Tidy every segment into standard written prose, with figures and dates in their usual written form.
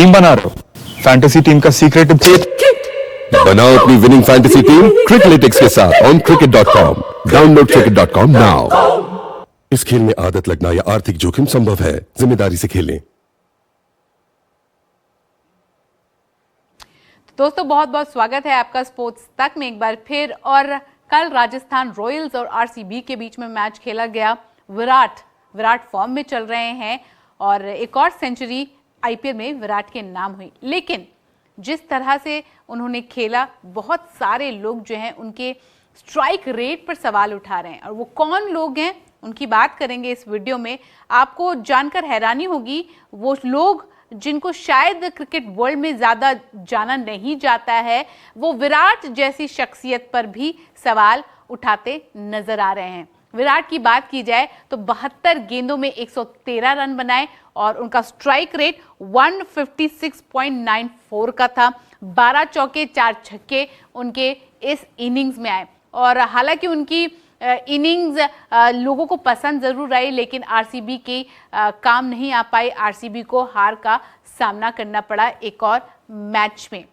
Team बना रहे हो? फैंटेसी टीम का सीक्रेट बनाओ अपनी विनिंग फैंटेसी टीम क्रिकलेटिक्स के साथ on cricket.com। Download cricket.com now. इस खेल में आदत लगना या आर्थिक जोखिम संभव है, जिम्मेदारी से खेलें। दोस्तों बहुत बहुत स्वागत है आपका स्पोर्ट्स तक में एक बार फिर। और कल राजस्थान रॉयल्स और आरसीबी के बीच में मैच खेला गया। विराट फॉर्म में चल रहे हैं और एक और सेंचुरी आईपीएल में विराट के नाम हुई। लेकिन जिस तरह से उन्होंने खेला, बहुत सारे लोग जो हैं उनके स्ट्राइक रेट पर सवाल उठा रहे हैं। और वो कौन लोग हैं उनकी बात करेंगे इस वीडियो में। आपको जानकर हैरानी होगी, वो लोग जिनको शायद क्रिकेट वर्ल्ड में ज़्यादा जाना नहीं जाता है, वो विराट जैसी शख्सियत पर भी सवाल उठाते नजर आ रहे हैं। विराट की बात की जाए तो 72 गेंदों में 113 रन बनाए और उनका स्ट्राइक रेट 156.94 का था। 12 चौके 4 छक्के उनके इस इनिंग्स में आए। और हालांकि उनकी इनिंग्स लोगों को पसंद जरूर आई, लेकिन आरसीबी की काम नहीं आ पाई। आरसीबी को हार का सामना करना पड़ा एक और मैच में।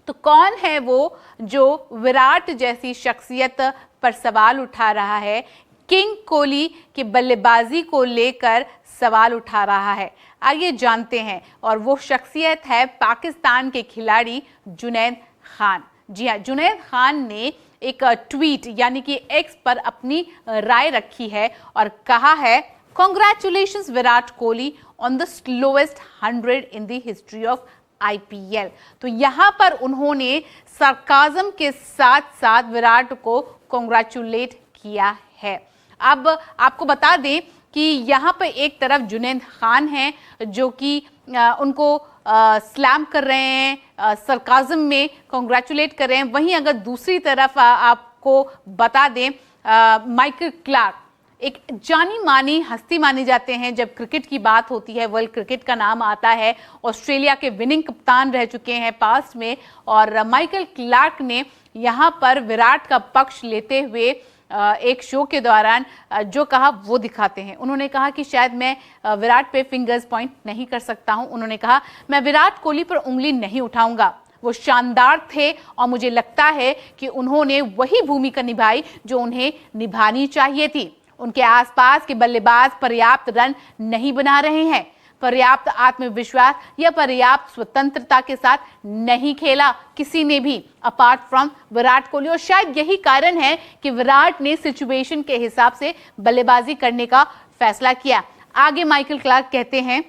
तो कौन है वो जो विराट जैसी शख्सियत पर सवाल उठा रहा है, किंग कोहली की बल्लेबाजी को लेकर सवाल उठा रहा है? आइए जानते हैं। और वो शख्सियत है पाकिस्तान के खिलाड़ी जुनैद खान। जी हाँ, जुनैद खान ने एक ट्वीट यानी कि एक्स पर अपनी राय रखी है और कहा है, congratulations Virat Kohli on the slowest 100 in the history of IPL. तो यहाँ पर उन्होंने सरकाज़म के साथ साथ विराट को कांग्रेचुलेट किया है। अब आपको बता दें कि यहाँ पर एक तरफ जुनैद खान हैं जो कि उनको स्लैम कर रहे हैं, सरकाज़म में कांग्रेचुलेट कर रहे हैं। वहीं अगर दूसरी तरफ आपको बता दें, माइकल क्लार्क एक जानी मानी हस्ती मानी जाते हैं जब क्रिकेट की बात होती है, वर्ल्ड क्रिकेट का नाम आता है। ऑस्ट्रेलिया के विनिंग कप्तान रह चुके हैं पास्ट में। और माइकल क्लार्क ने यहाँ पर विराट का पक्ष लेते हुए एक शो के दौरान जो कहा वो दिखाते हैं। उन्होंने कहा कि शायद मैं विराट पे फिंगर्स पॉइंट नहीं कर सकता हूं। उन्होंने कहा, मैं विराट कोहली पर उंगली नहीं उठाऊंगा, वो शानदार थे और मुझे लगता है कि उन्होंने वही भूमिका निभाई जो उन्हें निभानी चाहिए थी। उनके आसपास के बल्लेबाज पर्याप्त रन नहीं बना रहे हैं, पर्याप्त आत्मविश्वास या पर्याप्त स्वतंत्रता के साथ नहीं खेला किसी ने भी अपार्ट फ्रॉम विराट कोहली। और शायद यही कारण है कि विराट ने सिचुएशन के हिसाब से बल्लेबाजी करने का फैसला किया। आगे माइकल क्लार्क कहते हैं,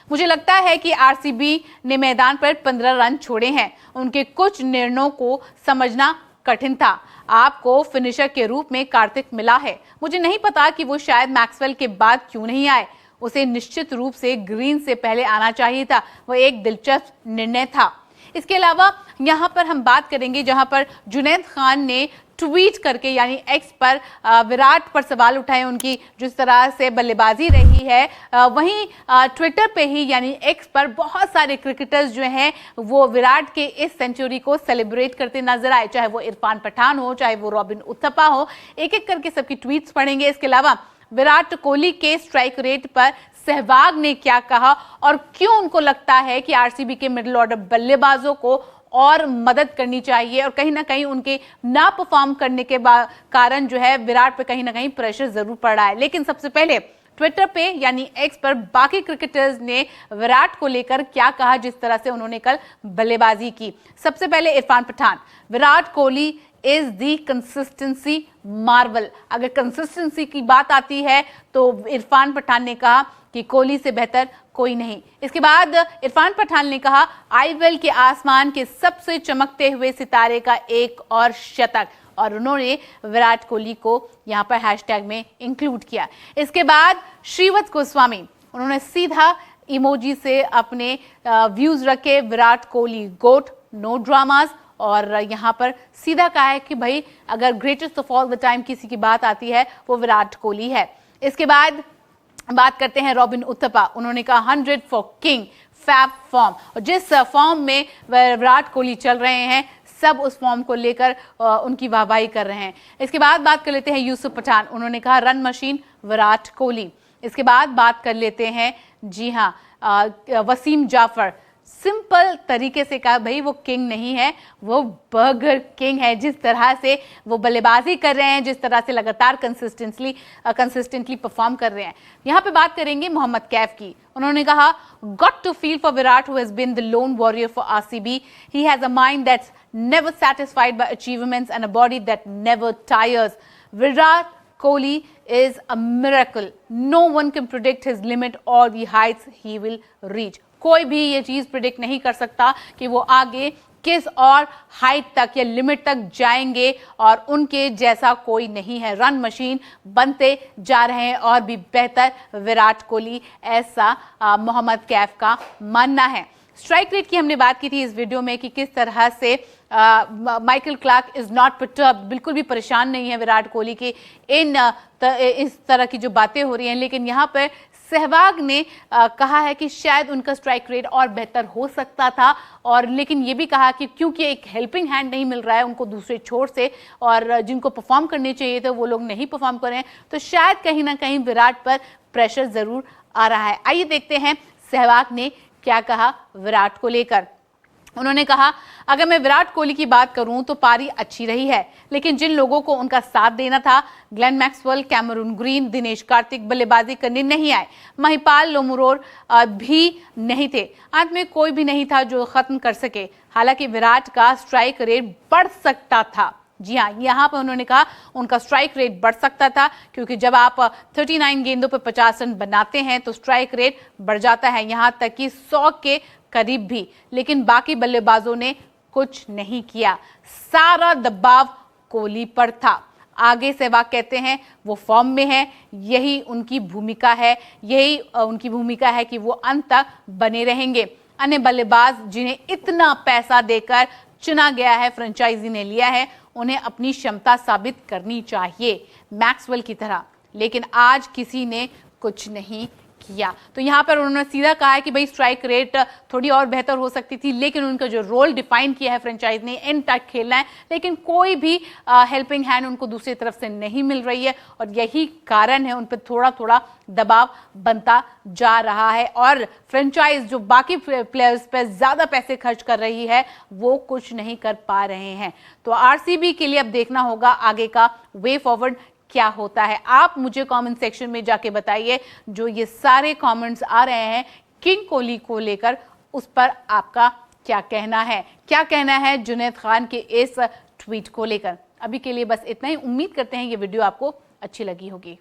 मुझे लगता है कि आरसीबी ने मैदान पर 15 रन छोड़े हैं। उनके कुछ निर्णयों को समझना कठिन था। आपको फिनिशर के रूप में कार्तिक मिला है। मुझे नहीं पता कि वो शायद मैक्सवेल के बाद क्यों नहीं आए। उसे निश्चित रूप से ग्रीन से पहले आना चाहिए था। वह एक दिलचस्प निर्णय था। इसके अलावा यहाँ पर हम बात करेंगे जहाँ पर जुनैद खान ने ट्वीट करके यानी एक्स पर विराट पर सवाल उठाए, उनकी जिस तरह से बल्लेबाजी रही है। वहीं ट्विटर पे ही यानी एक्स पर बहुत सारे क्रिकेटर्स जो हैं वो विराट के इस सेंचुरी को सेलिब्रेट करते नजर आए, चाहे वो इरफान पठान हो, चाहे वो रॉबिन उथप्पा हो। एक एक करके सबकी ट्वीट्स पढ़ेंगे। इसके अलावा विराट कोहली के स्ट्राइक रेट पर सहवाग ने क्या कहा और क्यों उनको लगता है कि आरसीबी के मिडिल ऑर्डर बल्लेबाजों को और मदद करनी चाहिए और कहीं ना कहीं उनके ना परफॉर्म करने के कारण जो है विराट पे कहीं ना कहीं प्रेशर जरूर पड़ रहा है। लेकिन सबसे पहले ट्विटर पे यानी एक्स पर बाकी क्रिकेटर्स ने विराट को लेकर क्या कहा, जिस तरह से उन्होंने कल बल्लेबाजी की। सबसे पहले Irfan Pathan, Virat Kohli is the consistency marvel. अगर कंसिस्टेंसी की बात आती है तो इरफान पठान ने कहा कि कोहली से बेहतर कोई नहीं। इसके बाद इरफान पठान ने कहा, आईपीएल के आसमान के सबसे चमकते हुए सितारे का एक और शतक। और उन्होंने विराट कोहली को यहां पर हैशटैग में इंक्लूड किया। इसके बाद श्रीवत्स गोस्वामी, उन्होंने सीधा इमोजी से अपने व्यूज रखे, विराट कोहली गोट, नो ड्रामास। और यहाँ पर सीधा कहा है कि भाई अगर greatest of all the time किसी की बात आती है वो विराट कोहली है। इसके बाद बात करते हैं रॉबिन उथप्पा। उन्होंने कहा 100 फॉर किंग, फैब फॉर्म। और जिस फॉर्म में विराट कोहली चल रहे हैं सब उस फॉर्म को लेकर उनकी वाहवाही कर रहे हैं। इसके बाद बात कर लेते हैं यूसुफ पठान। उन्होंने कहा रन मशीन विराट कोहली। इसके बाद बात कर लेते हैं, जी हाँ, वसीम जाफर। सिंपल तरीके से कहा, भाई वो किंग नहीं है, वो बर्गर किंग है। जिस तरह से वो बल्लेबाजी कर रहे हैं, जिस तरह से लगातार कंसिस्टेंटली परफॉर्म कर रहे हैं। यहाँ पे बात करेंगे मोहम्मद कैफ की। उन्होंने कहा, got to feel for Virat who has been the lone warrior for RCB. He has a mind that's never satisfied by achievements and a body that never tires. Virat Kohli is a miracle. No one can predict his limit or the heights he will reach. कोई भी ये चीज predict नहीं कर सकता कि वो आगे किस और हाइट तक या लिमिट तक जाएंगे, और उनके जैसा कोई नहीं है। रन मशीन बनते जा रहे हैं और भी बेहतर विराट कोहली, ऐसा मोहम्मद कैफ का मानना है। स्ट्राइक रेट की हमने बात की थी इस वीडियो में कि किस तरह से Michael Clarke is not perturbed, बिल्कुल भी परेशान नहीं है विराट कोहली की इस तरह की जो बातें हो रही हैं। लेकिन यहाँ पर सहवाग ने कहा है कि शायद उनका स्ट्राइक रेट और बेहतर हो सकता था, और लेकिन ये भी कहा कि क्योंकि एक हेल्पिंग हैंड नहीं मिल रहा है उनको दूसरे छोर से, और जिनको परफॉर्म करने चाहिए थे वो लोग नहीं परफॉर्म कर रहे हैं, तो शायद कहीं ना कहीं विराट पर प्रेशर जरूर आ रहा है। आइए देखते हैं सहवाग ने क्या कहा विराट को लेकर। उन्होंने कहा, अगर मैं विराट कोहली की बात करूं तो पारी अच्छी रही है, लेकिन जिन लोगों को उनका साथ देना था, Glenn Maxwell, Cameron Green, Dinesh Karthik बल्लेबाजी करने नहीं आए, महिपाल लोमुरोर भी नहीं थे, अंत में कोई भी नहीं था जो खत्म कर सके। हालांकि विराट का स्ट्राइक रेट बढ़ सकता था। जी हाँ, यहाँ पर उन्होंने कहा उनका स्ट्राइक रेट बढ़ सकता था, क्योंकि जब आप 39 गेंदों पर 50 रन बनाते हैं तो स्ट्राइक रेट बढ़ जाता है, यहाँ तक कि 100 के करीब भी। लेकिन बाकी बल्लेबाजों ने कुछ नहीं किया, सारा दबाव कोहली पर था। आगे सहवाग कहते हैं वो फॉर्म में है, यही उनकी भूमिका है, यही उनकी भूमिका है कि वो अंत तक बने रहेंगे। अन्य बल्लेबाज जिन्हें इतना पैसा देकर चुना गया है, फ्रेंचाइजी ने लिया है, उन्हें अपनी क्षमता साबित करनी चाहिए मैक्सवेल की तरह, लेकिन आज किसी ने कुछ नहीं किया। तो यहाँ पर उन्होंने सीधा कहा है कि भाई स्ट्राइक रेट थोड़ी और बेहतर हो सकती थी, लेकिन उनका जो रोल डिफाइन किया है फ्रेंचाइज ने, एंड तक खेलना है, लेकिन कोई भी हेल्पिंग हैंड उनको दूसरी तरफ से नहीं मिल रही है, और यही कारण है उन पर थोड़ा थोड़ा दबाव बनता जा रहा है। और फ्रेंचाइज जो बाकी प्लेयर्स पर ज्यादा पैसे खर्च कर रही है वो कुछ नहीं कर पा रहे हैं। तो आरसीबी के लिए अब देखना होगा आगे का वे फॉरवर्ड क्या होता है। आप मुझे कमेंट सेक्शन में जाके बताइए, जो ये सारे कमेंट्स आ रहे हैं किंग कोहली को लेकर, उस पर आपका क्या कहना है, क्या कहना है जुनैद खान के इस ट्वीट को लेकर। अभी के लिए बस इतना ही। उम्मीद करते हैं ये वीडियो आपको अच्छी लगी होगी।